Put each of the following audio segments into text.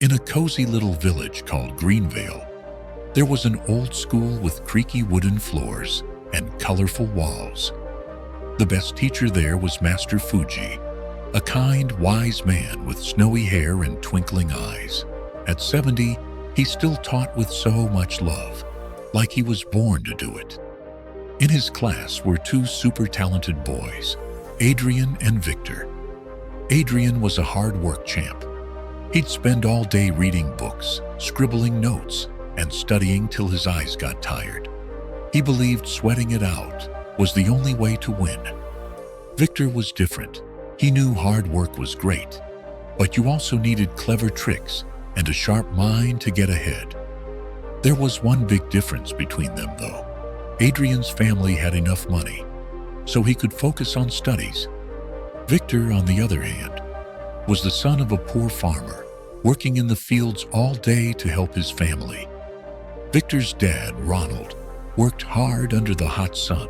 In a cozy little village called Greenvale, there was an old school with creaky wooden floors and colorful walls. The best teacher there was Master Fuji, a kind, wise man with snowy hair and twinkling eyes. At 70, he still taught with so much love, like he was born to do it. In his class were two super talented boys, Adrian and Victor. Adrian was a hard work champ. He'd spend all day reading books, scribbling notes, and studying till his eyes got tired. He believed sweating it out was the only way to win. Victor was different. He knew hard work was great, but you also needed clever tricks and a sharp mind to get ahead. There was one big difference between them, though. Adrian's family had enough money, so he could focus on studies. Victor, on the other hand, was the son of a poor farmer, working in the fields all day to help his family. Victor's dad, Ronald, worked hard under the hot sun,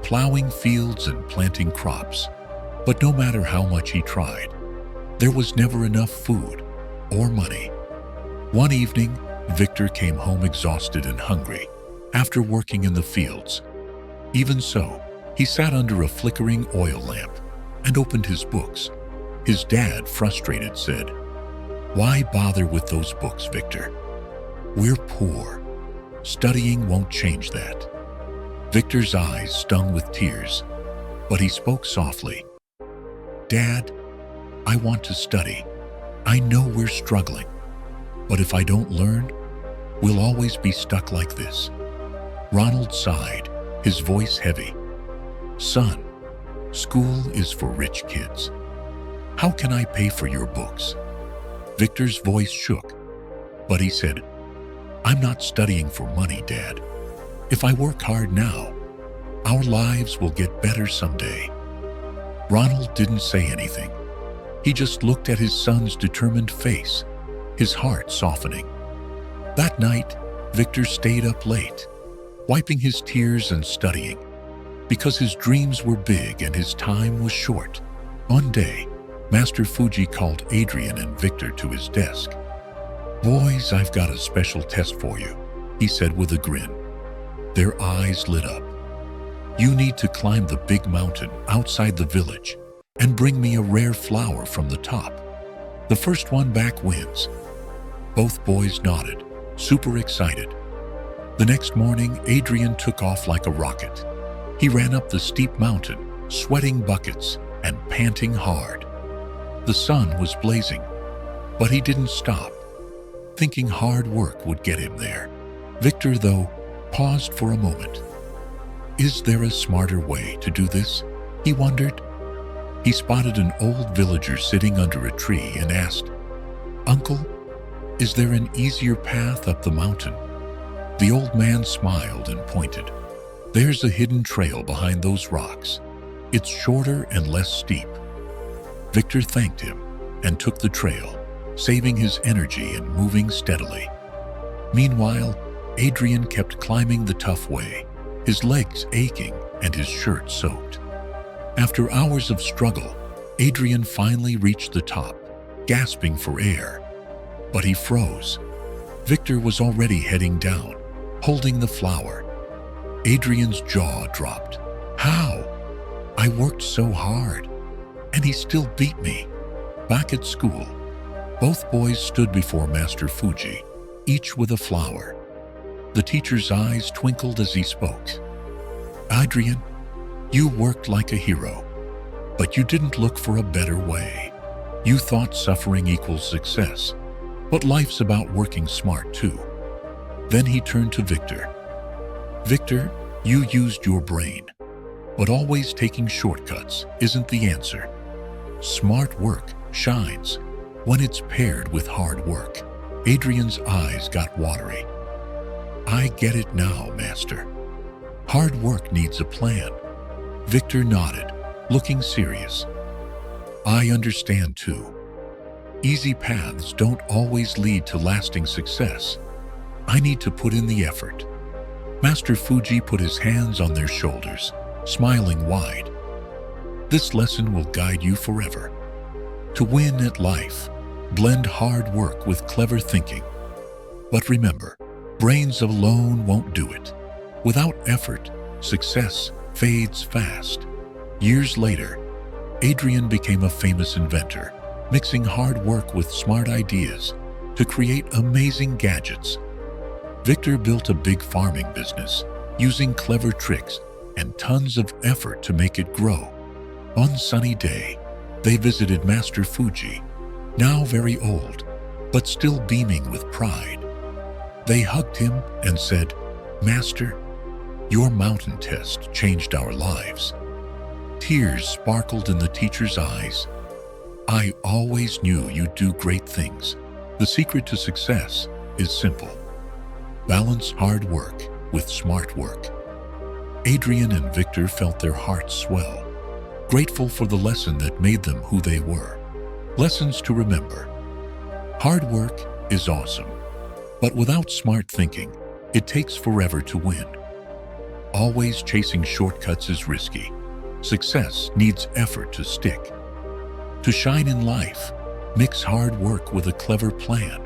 plowing fields and planting crops. But no matter how much he tried, there was never enough food or money. One evening, Victor came home exhausted and hungry after working in the fields. Even so, he sat under a flickering oil lamp and opened his books. His dad, frustrated, said, "Why bother with those books, Victor? We're poor. Studying won't change that." Victor's eyes stung with tears, but he spoke softly. "Dad, I want to study. I know we're struggling, but if I don't learn, we'll always be stuck like this." Ronald sighed, his voice heavy. "Son, school is for rich kids. How can I pay for your books?" Victor's voice shook, but he said, "I'm not studying for money, Dad. If I work hard now, our lives will get better someday." Ronald didn't say anything. He just looked at his son's determined face, his heart softening. That night, Victor stayed up late, wiping his tears and studying, because his dreams were big and his time was short. One day, Master Fuji called Adrian and Victor to his desk. "Boys, I've got a special test for you," he said with a grin. Their eyes lit up. "You need to climb the big mountain outside the village and bring me a rare flower from the top. The first one back wins." Both boys nodded, super excited. The next morning, Adrian took off like a rocket. He ran up the steep mountain, sweating buckets and panting hard. The sun was blazing, but he didn't stop, thinking hard work would get him there. Victor, though, paused for a moment. Is there a smarter way to do this? He wondered. He spotted an old villager sitting under a tree and asked, "Uncle, is there an easier path up the mountain?" The old man smiled and pointed. "There's a hidden trail behind those rocks. It's shorter and less steep." Victor thanked him and took the trail, saving his energy and moving steadily. Meanwhile, Adrian kept climbing the tough way, his legs aching and his shirt soaked. After hours of struggle, Adrian finally reached the top, gasping for air. But he froze. Victor was already heading down, holding the flower. Adrian's jaw dropped. "How? I worked so hard, and he still beat me." Back at school, both boys stood before Master Fuji, each with a flower. The teacher's eyes twinkled as he spoke. "Adrian, you worked like a hero, but you didn't look for a better way. You thought suffering equals success, but life's about working smart too." Then he turned to Victor. "Victor, you used your brain, but always taking shortcuts isn't the answer. Smart work shines when it's paired with hard work." Adrian's eyes got watery. "I get it now, Master. Hard work needs a plan." Victor nodded, looking serious. "I understand too. Easy paths don't always lead to lasting success. I need to put in the effort." Master Fuji put his hands on their shoulders, smiling wide. "This lesson will guide you forever. To win at life, Blend hard work with clever thinking. But remember, brains alone won't do it. Without effort, success fades fast. Years later, Adrian became a famous inventor, mixing hard work with smart ideas to create amazing gadgets. Victor built a big farming business, using clever tricks and tons of effort to make it grow. One sunny day, they visited Master Fuji, now very old, but still beaming with pride. They hugged him and said, "Master, your mountain test changed our lives." Tears sparkled in the teacher's eyes. "I always knew you'd do great things. The secret to success is simple. Balance hard work with smart work." Adrian and Victor felt their hearts swell, grateful for the lesson that made them who they were. Lessons to remember. Hard work is awesome, but without smart thinking, it takes forever to win. Always chasing shortcuts is risky. Success needs effort to stick. To shine in life, mix hard work with a clever plan.